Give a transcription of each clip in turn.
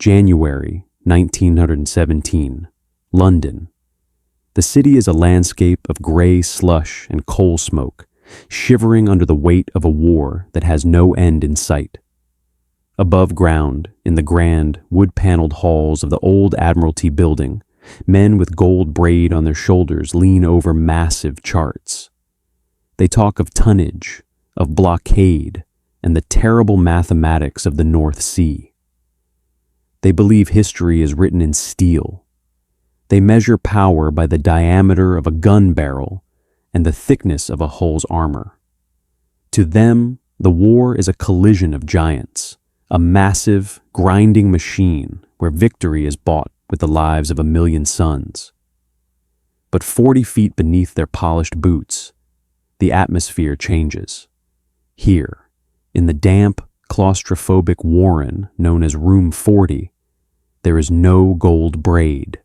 January 1917, London. The city is a landscape of gray slush and coal smoke, shivering under the weight of a war that has no end in sight. Above ground, in the grand, wood-paneled halls of the old Admiralty building, men with gold braid on their shoulders lean over massive charts. They talk of tonnage, of blockade, and the terrible mathematics of the North Sea. They believe history is written in steel. They measure power by the diameter of a gun barrel and the thickness of a hull's armor. To them, the war is a collision of giants, a massive, grinding machine where victory is bought with the lives of 1,000,000 sons. But 40 feet beneath their polished boots, the atmosphere changes. Here, in the damp, claustrophobic warren known as Room 40, there is no gold braid.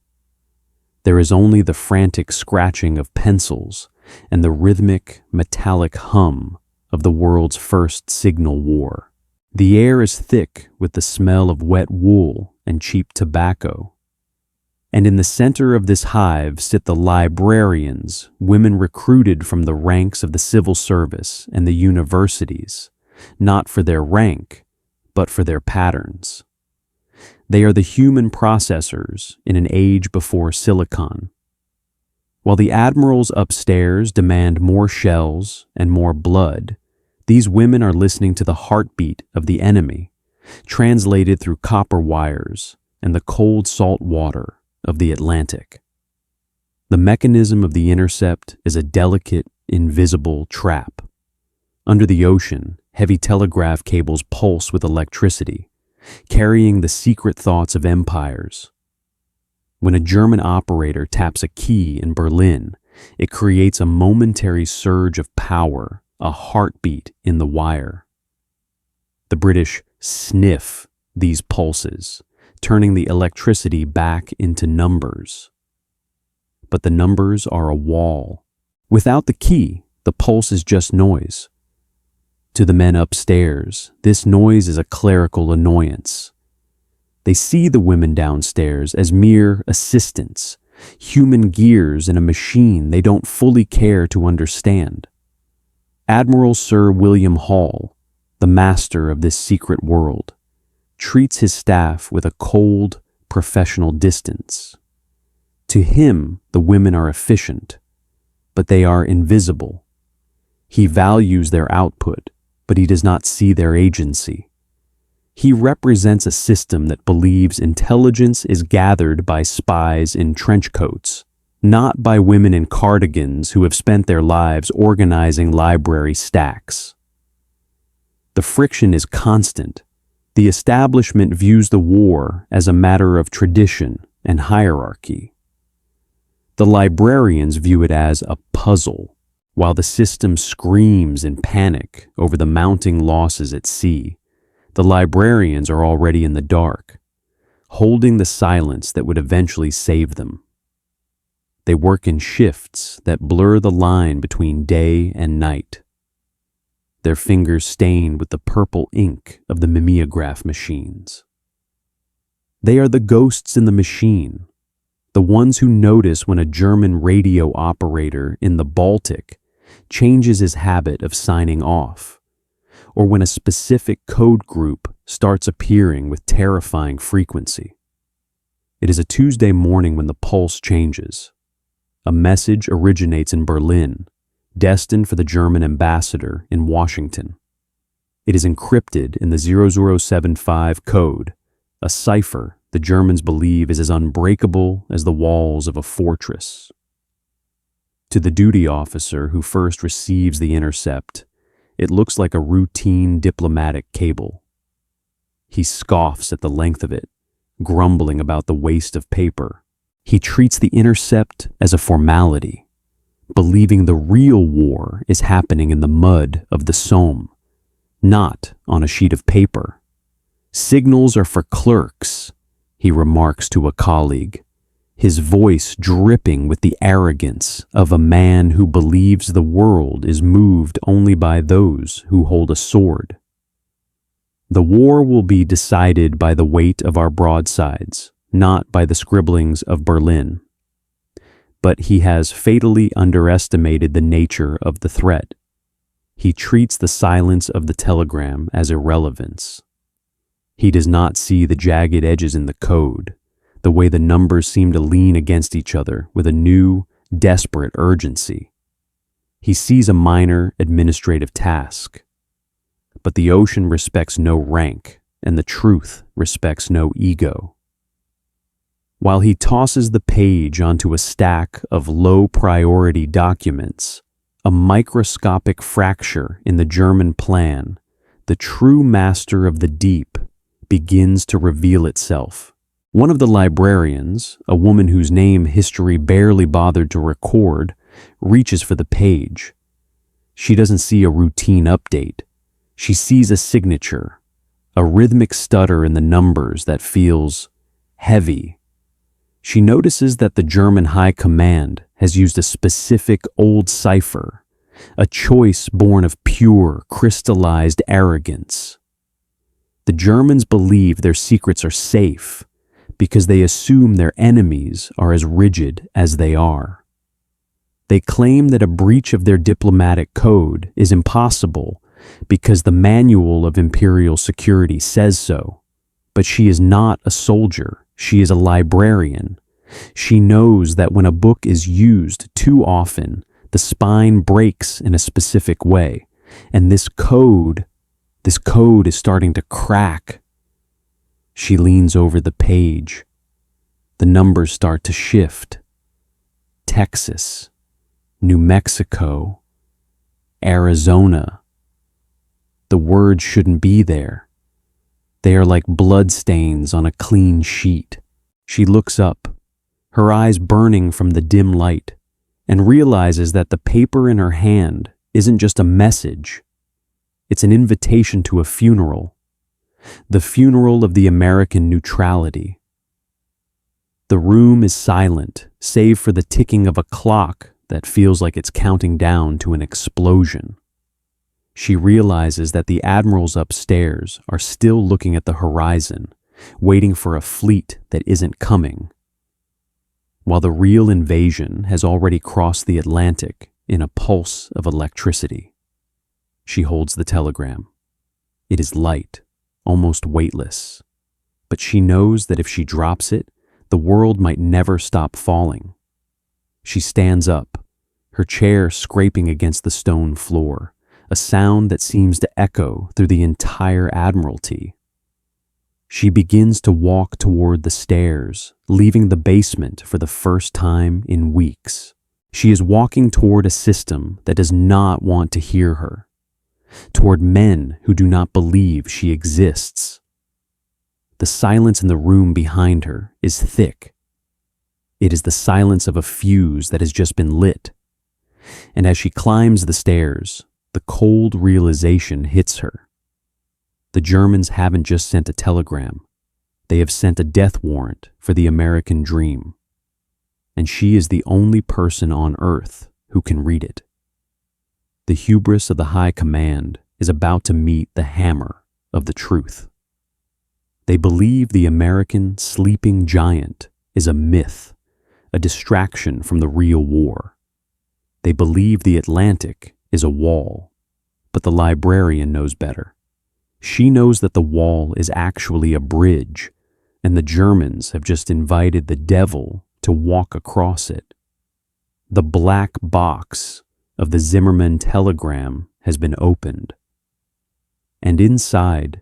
There is only the frantic scratching of pencils and the rhythmic, metallic hum of the world's first signal war. The air is thick with the smell of wet wool and cheap tobacco. And in the center of this hive sit the librarians, women recruited from the ranks of the civil service and the universities, not for their rank, but for their patterns. They are the human processors in an age before silicon. While the admirals upstairs demand more shells and more blood, these women are listening to the heartbeat of the enemy, translated through copper wires and the cold salt water of the Atlantic. The mechanism of the intercept is a delicate, invisible trap. Under the ocean, heavy telegraph cables pulse with electricity, carrying the secret thoughts of empires. When a German operator taps a key in Berlin, it creates a momentary surge of power, a heartbeat in the wire. The British sniff these pulses, turning the electricity back into numbers. But the numbers are a wall. Without the key, the pulse is just noise. To the men upstairs, this noise is a clerical annoyance. They see the women downstairs as mere assistants, human gears in a machine they don't fully care to understand. Admiral Sir William Hall, the master of this secret world, treats his staff with a cold, professional distance. To him, the women are efficient, but they are invisible. He values their output, but he does not see their agency. He represents a system that believes intelligence is gathered by spies in trench coats, not by women in cardigans who have spent their lives organizing library stacks. The friction is constant. The establishment views the war as a matter of tradition and hierarchy. The librarians view it as a puzzle, while the system screams in panic over the mounting losses at sea. The librarians are already in the dark, holding the silence that would eventually save them. They work in shifts that blur the line between day and night. Their fingers stained with the purple ink of the mimeograph machines. They are the ghosts in the machine, the ones who notice when a German radio operator in the Baltic changes his habit of signing off, or when a specific code group starts appearing with terrifying frequency. It is a Tuesday morning when the pulse changes. A message originates in Berlin, destined for the German ambassador in Washington. It is encrypted in the 0075 code, a cipher the Germans believe is as unbreakable as the walls of a fortress. To the duty officer who first receives the intercept, it looks like a routine diplomatic cable. He scoffs at the length of it, grumbling about the waste of paper. He treats the intercept as a formality, believing the real war is happening in the mud of the Somme, not on a sheet of paper. Signals are for clerks, he remarks to a colleague, his voice dripping with the arrogance of a man who believes the world is moved only by those who hold a sword. The war will be decided by the weight of our broadsides, not by the scribblings of Berlin. But he has fatally underestimated the nature of the threat. He treats the silence of the telegram as irrelevance. He does not see the jagged edges in the code, the way the numbers seem to lean against each other with a new, desperate urgency. He sees a minor administrative task. But the ocean respects no rank, and the truth respects no ego. While he tosses the page onto a stack of low-priority documents, a microscopic fracture in the German plan, the true master of the deep, begins to reveal itself. One of the librarians, a woman whose name history barely bothered to record, reaches for the page. She doesn't see a routine update. She sees a signature, a rhythmic stutter in the numbers that feels heavy. She notices that the German High Command has used a specific old cipher, a choice born of pure, crystallized arrogance. The Germans believe their secrets are safe because they assume their enemies are as rigid as they are. They claim that a breach of their diplomatic code is impossible because the manual of imperial security says so. But she is not a soldier. She is a librarian. She knows that when a book is used too often, the spine breaks in a specific way, and this code is starting to crack. She leans over the page. The numbers start to shift. Texas, New Mexico, Arizona. The words shouldn't be there. They are like bloodstains on a clean sheet. She looks up, her eyes burning from the dim light, and realizes that the paper in her hand isn't just a message. It's an invitation to a funeral. The funeral of the American neutrality. The room is silent, save for the ticking of a clock that feels like it's counting down to an explosion. She realizes that the admirals upstairs are still looking at the horizon, waiting for a fleet that isn't coming, while the real invasion has already crossed the Atlantic in a pulse of electricity. She holds the telegram. It is light, almost weightless, but she knows that if she drops it, the world might never stop falling. She stands up, her chair scraping against the stone floor, a sound that seems to echo through the entire Admiralty. She begins to walk toward the stairs, leaving the basement for the first time in weeks. She is walking toward a system that does not want to hear her, toward men who do not believe she exists. The silence in the room behind her is thick. It is the silence of a fuse that has just been lit. And as she climbs the stairs, the cold realization hits her. The Germans haven't just sent a telegram. They have sent a death warrant for the American dream. And she is the only person on Earth who can read it. The hubris of the High Command is about to meet the hammer of the truth. They believe the American sleeping giant is a myth, a distraction from the real war. They believe the Atlantic is a wall, but the librarian knows better. She knows that the wall is actually a bridge, and the Germans have just invited the devil to walk across it. The black box of the Zimmermann telegram has been opened. And inside,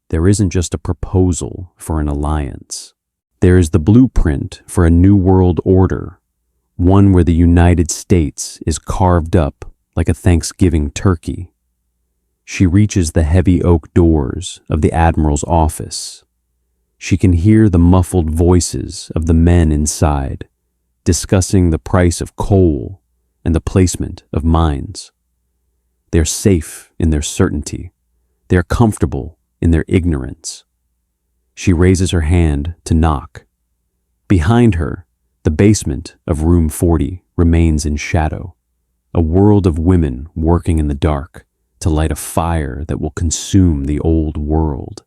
there isn't just a proposal for an alliance. There is the blueprint for a new world order, one where the United States is carved up like a Thanksgiving turkey. She reaches the heavy oak doors of the Admiral's office. She can hear the muffled voices of the men inside, discussing the price of coal and the placement of mines. They're safe in their certainty. They're comfortable in their ignorance. She raises her hand to knock. Behind her, the basement of room 40 remains in shadow, a world of women working in the dark, to light a fire that will consume the old world.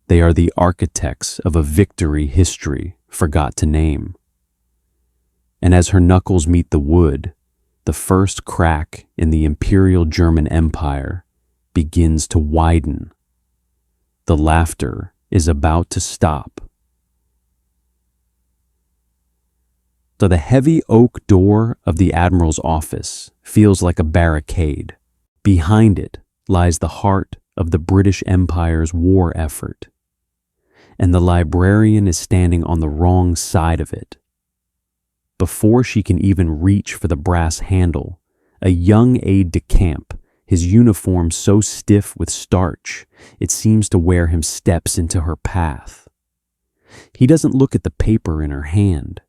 They are the architects of a victory history forgot to name. And as her knuckles meet the wood, the first crack in the Imperial German Empire begins to widen. The laughter is about to stop. So the heavy oak door of the Admiral's office feels like a barricade. Behind it lies the heart of the British Empire's war effort. And the librarian is standing on the wrong side of it. Before she can even reach for the brass handle, a young aide-de-camp, his uniform so stiff with starch, it seems to wear him steps into her path. He doesn't look at the paper in her hand.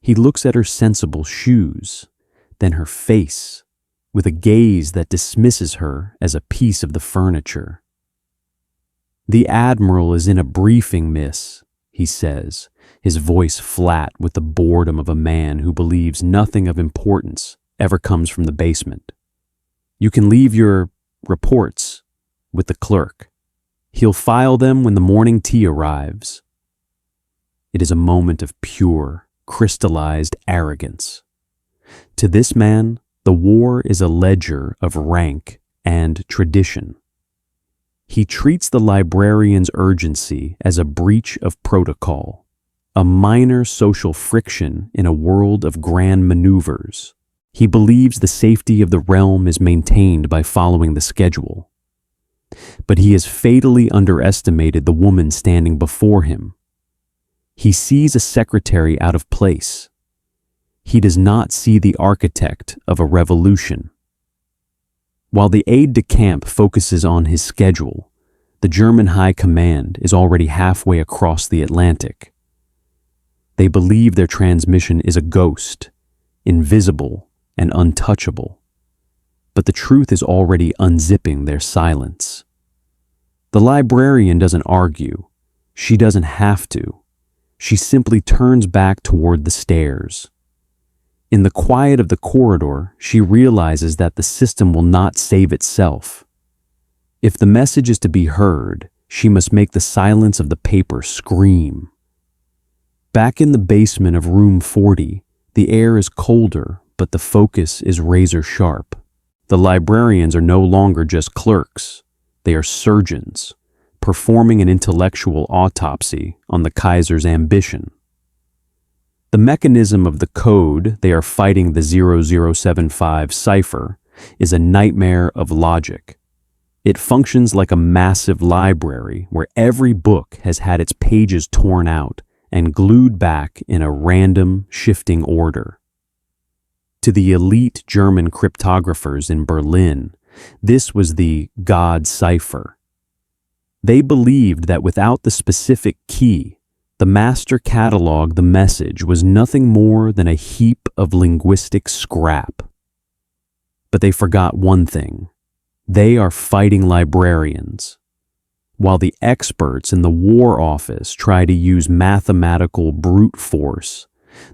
He looks at her sensible shoes, then her face, with a gaze that dismisses her as a piece of the furniture. "The Admiral is in a briefing, miss," he says, his voice flat with the boredom of a man who believes nothing of importance ever comes from the basement. "You can leave your reports with the clerk. He'll file them when the morning tea arrives." It is a moment of pure, crystallized arrogance. To this man, the war is a ledger of rank and tradition. He treats the librarian's urgency as a breach of protocol, a minor social friction in a world of grand maneuvers. He believes the safety of the realm is maintained by following the schedule. But he has fatally underestimated the woman standing before him. He sees a secretary out of place. He does not see the architect of a revolution. While the aide-de-camp focuses on his schedule, the German high command is already halfway across the Atlantic. They believe their transmission is a ghost, invisible and untouchable. But the truth is already unzipping their silence. The librarian doesn't argue. She doesn't have to. She simply turns back toward the stairs. In the quiet of the corridor, she realizes that the system will not save itself. If the message is to be heard, she must make the silence of the paper scream. Back in the basement of room 40, the air is colder, but the focus is razor sharp. The librarians are no longer just clerks. They are surgeons, performing an intellectual autopsy on the Kaiser's ambition. The mechanism of the code they are fighting, the 0075 cipher, is a nightmare of logic. It functions like a massive library where every book has had its pages torn out and glued back in a random, shifting order. To the elite German cryptographers in Berlin, this was the God cipher. They believed that without the specific key, the master catalog, the message, was nothing more than a heap of linguistic scrap. But they forgot one thing. They are fighting librarians. While the experts in the War Office try to use mathematical brute force,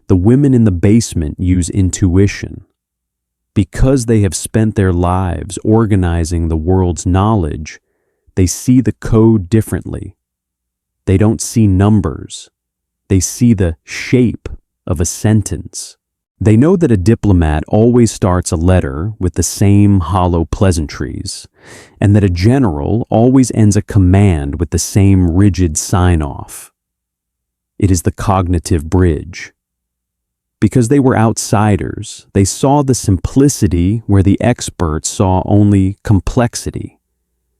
the women in the basement use intuition. Because they have spent their lives organizing the world's knowledge, they see the code differently. They don't see numbers. They see the shape of a sentence. They know that a diplomat always starts a letter with the same hollow pleasantries, and that a general always ends a command with the same rigid sign-off. It is the cognitive bridge. Because they were outsiders, they saw the simplicity where the experts saw only complexity.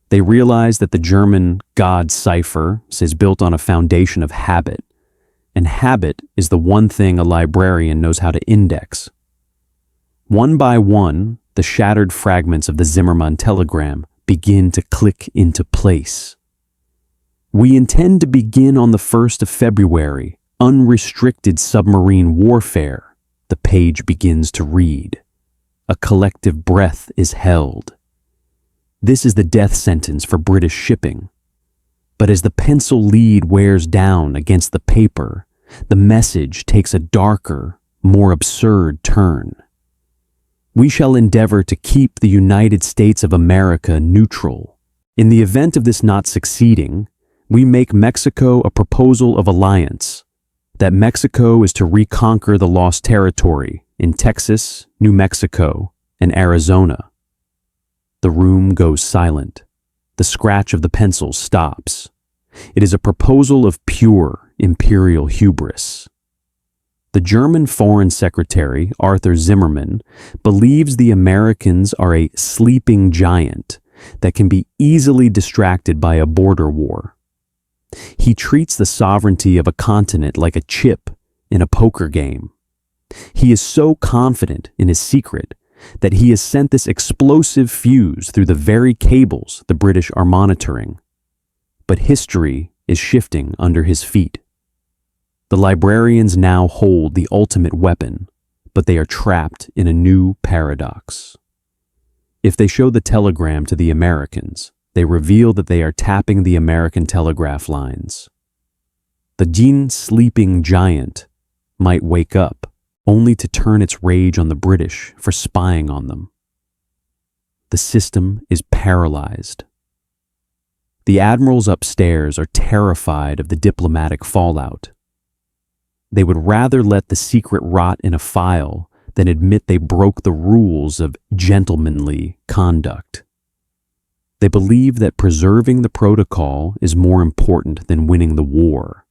They realized that the German God cipher is built on a foundation of habit, and habit is the one thing a librarian knows how to index. One by one, the shattered fragments of the Zimmermann telegram begin to click into place. "We intend to begin on the 1st of February, unrestricted submarine warfare," the page begins to read. A collective breath is held. This is the death sentence for British shipping. But as the pencil lead wears down against the paper, the message takes a darker, more absurd turn. We shall endeavor to keep the United States of America neutral. In the event of this not succeeding, we make Mexico a proposal of alliance, that Mexico is to reconquer the lost territory in Texas, New Mexico, and Arizona. The room goes silent. The scratch of the pencil stops. It is a proposal of pure imperial hubris. The German Foreign Secretary, Arthur Zimmermann, believes the Americans are a sleeping giant that can be easily distracted by a border war. He treats the sovereignty of a continent like a chip in a poker game. He is so confident in his secret that he has sent this explosive fuse through the very cables the British are monitoring. But history is shifting under his feet. The librarians now hold the ultimate weapon, but they are trapped in a new paradox. If they show the telegram to the Americans, they reveal that they are tapping the American telegraph lines. The Jin sleeping giant might wake up, only to turn its rage on the British for spying on them. The system is paralyzed. The admirals upstairs are terrified of the diplomatic fallout. They would rather let the secret rot in a file than admit they broke the rules of gentlemanly conduct. They believe that preserving the protocol is more important than winning the war.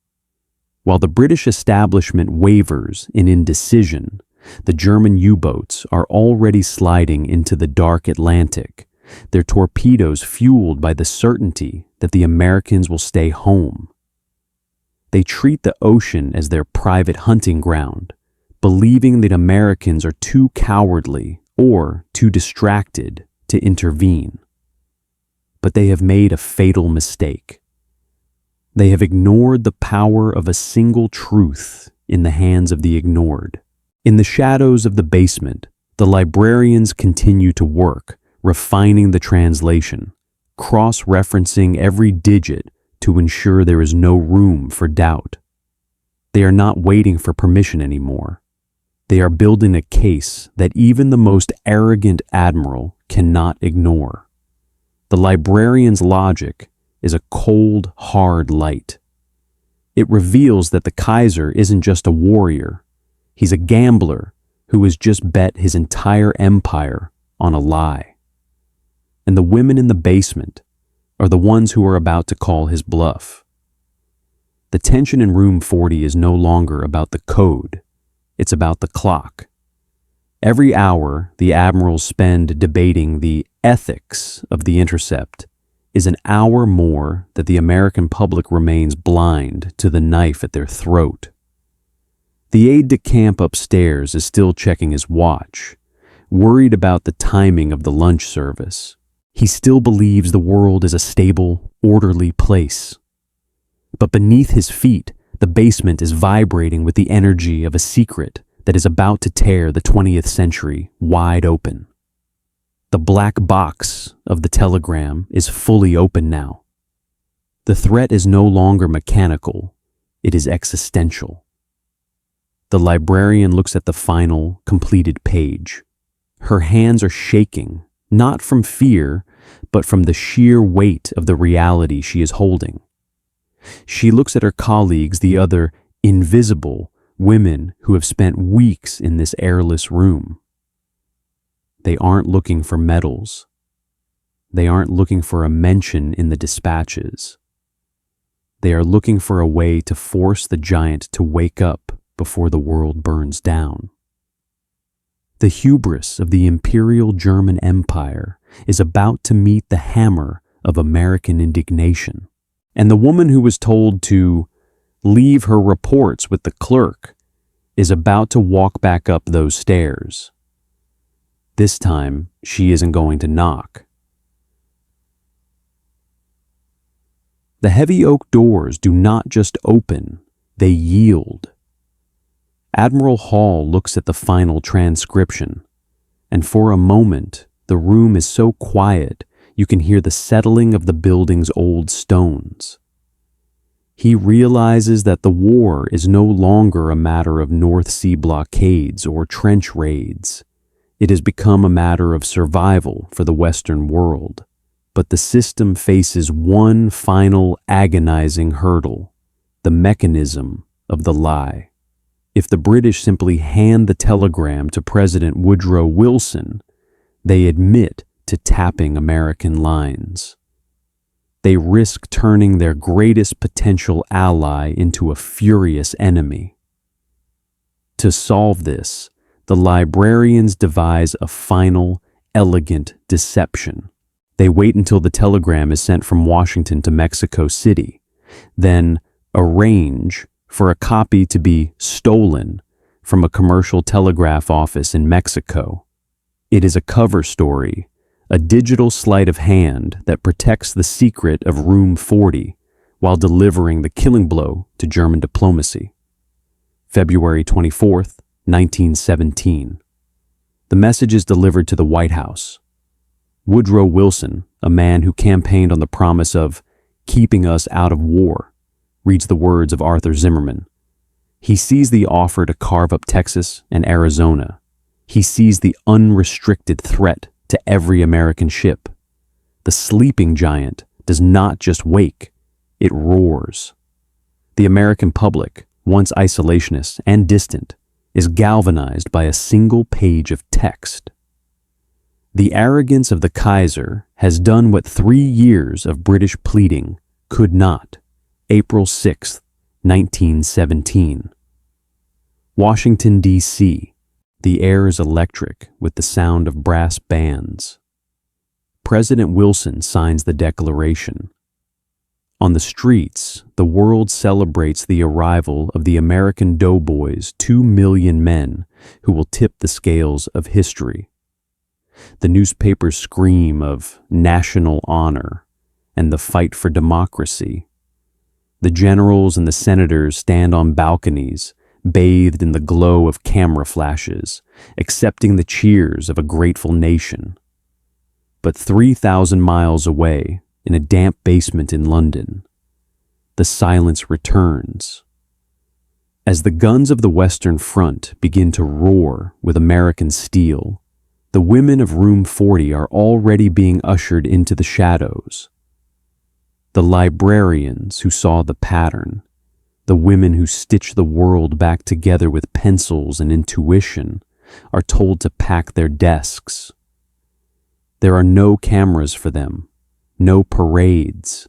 While the British establishment wavers in indecision, the German U-boats are already sliding into the dark Atlantic, their torpedoes fueled by the certainty that the Americans will stay home. They treat the ocean as their private hunting ground, believing that Americans are too cowardly or too distracted to intervene. But they have made a fatal mistake. They have ignored the power of a single truth in the hands of the ignored. In the shadows of the basement, the librarians continue to work, refining the translation, cross-referencing every digit to ensure there is no room for doubt. They are not waiting for permission anymore. They are building a case that even the most arrogant admiral cannot ignore. The librarian's logic is a cold, hard light. It reveals that the Kaiser isn't just a warrior. He's a gambler who has just bet his entire empire on a lie. And the women in the basement are the ones who are about to call his bluff. The tension in room 40 is no longer about the code. It's about the clock. Every hour the admirals spend debating the ethics of the intercept is an hour more that the American public remains blind to the knife at their throat. The aide-de-camp upstairs is still checking his watch, worried about the timing of the lunch service. He still believes the world is a stable, orderly place. But beneath his feet, the basement is vibrating with the energy of a secret that is about to tear the 20th century wide open. The black box of the telegram is fully open now. The threat is no longer mechanical, it is existential. The librarian looks at the final, completed page. Her hands are shaking, not from fear, but from the sheer weight of the reality she is holding. She looks at her colleagues, the other invisible women who have spent weeks in this airless room. They aren't looking for medals. They aren't looking for a mention in the dispatches. They are looking for a way to force the giant to wake up before the world burns down. The hubris of the Imperial German Empire is about to meet the hammer of American indignation. And the woman who was told to leave her reports with the clerk is about to walk back up those stairs. This time, she isn't going to knock. The heavy oak doors do not just open, they yield. Admiral Hall looks at the final transcription, and for a moment, the room is so quiet you can hear the settling of the building's old stones. He realizes that the war is no longer a matter of North Sea blockades or trench raids. It has become a matter of survival for the Western world. But the system faces one final agonizing hurdle: the mechanism of the lie. If the British simply hand the telegram to President Woodrow Wilson, they admit to tapping American lines. They risk turning their greatest potential ally into a furious enemy. To solve this, the librarians devise a final, elegant deception. They wait until the telegram is sent from Washington to Mexico City, then arrange for a copy to be stolen from a commercial telegraph office in Mexico. It is a cover story, a digital sleight of hand that protects the secret of Room 40 while delivering the killing blow to German diplomacy. February 24th, 1917. The message is delivered to the White House. Woodrow Wilson, a man who campaigned on the promise of keeping us out of war, reads the words of Arthur Zimmermann. He sees the offer to carve up Texas and Arizona. He sees the unrestricted threat to every American ship. The sleeping giant does not just wake, it roars. The American public, once isolationist and distant, is galvanized by a single page of text. The arrogance of the Kaiser has done what 3 years of British pleading could not. April 6, 1917. Washington, D.C. The air is electric with the sound of brass bands. President Wilson signs the declaration. On the streets, the world celebrates the arrival of the American doughboys, 2 million men who will tip the scales of history. The newspapers scream of national honor and the fight for democracy. The generals and the senators stand on balconies, bathed in the glow of camera flashes, accepting the cheers of a grateful nation. But 3,000 miles away, in a damp basement in London, the silence returns. As the guns of the Western Front begin to roar with American steel, the women of Room 40 are already being ushered into the shadows. The librarians who saw the pattern, the women who stitch the world back together with pencils and intuition, are told to pack their desks. There are no cameras for them, no parades.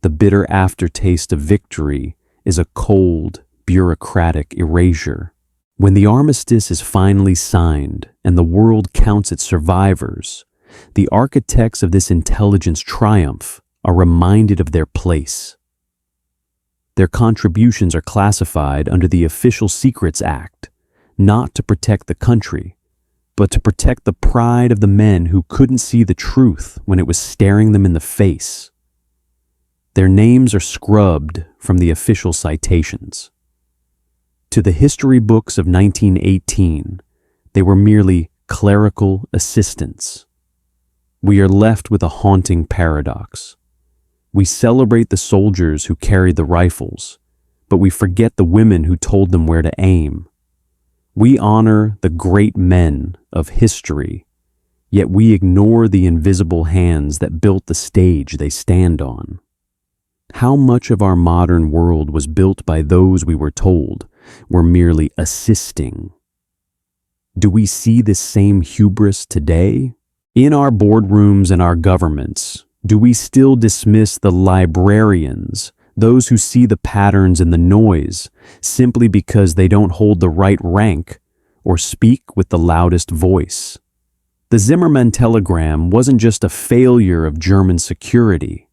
The bitter aftertaste of victory is a cold, bureaucratic erasure. When the armistice is finally signed and the world counts its survivors, the architects of this intelligence triumph are reminded of their place. Their contributions are classified under the Official Secrets Act, not to protect the country, but to protect the pride of the men who couldn't see the truth when it was staring them in the face. Their names are scrubbed from the official citations. To the history books of 1918, they were merely clerical assistants. We are left with a haunting paradox. We celebrate the soldiers who carried the rifles, but we forget the women who told them where to aim. We honor the great men of history, yet we ignore the invisible hands that built the stage they stand on. How much of our modern world was built by those we were told were merely assisting? Do we see this same hubris today? In our boardrooms and our governments, do we still dismiss the librarians, those who see the patterns in the noise, simply because they don't hold the right rank or speak with the loudest voice? The Zimmermann telegram wasn't just a failure of German security.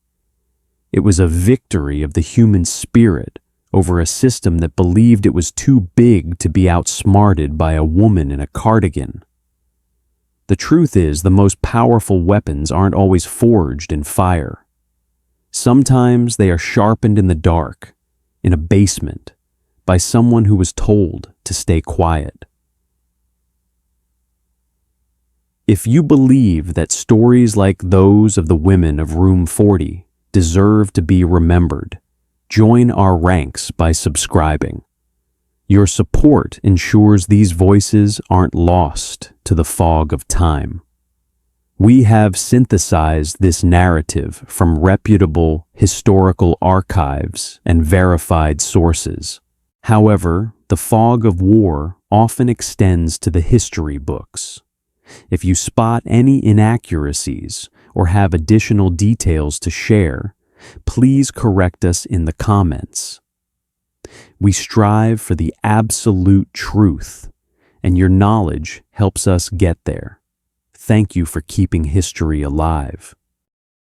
It was a victory of the human spirit over a system that believed it was too big to be outsmarted by a woman in a cardigan. The truth is, the most powerful weapons aren't always forged in fire. Sometimes they are sharpened in the dark, in a basement, by someone who was told to stay quiet. If you believe that stories like those of the women of Room 40 deserve to be remembered, join our ranks by subscribing. Your support ensures these voices aren't lost to the fog of time. We have synthesized this narrative from reputable historical archives and verified sources. However, the fog of war often extends to the history books. If you spot any inaccuracies or have additional details to share, please correct us in the comments. We strive for the absolute truth, and your knowledge helps us get there. Thank you for keeping history alive.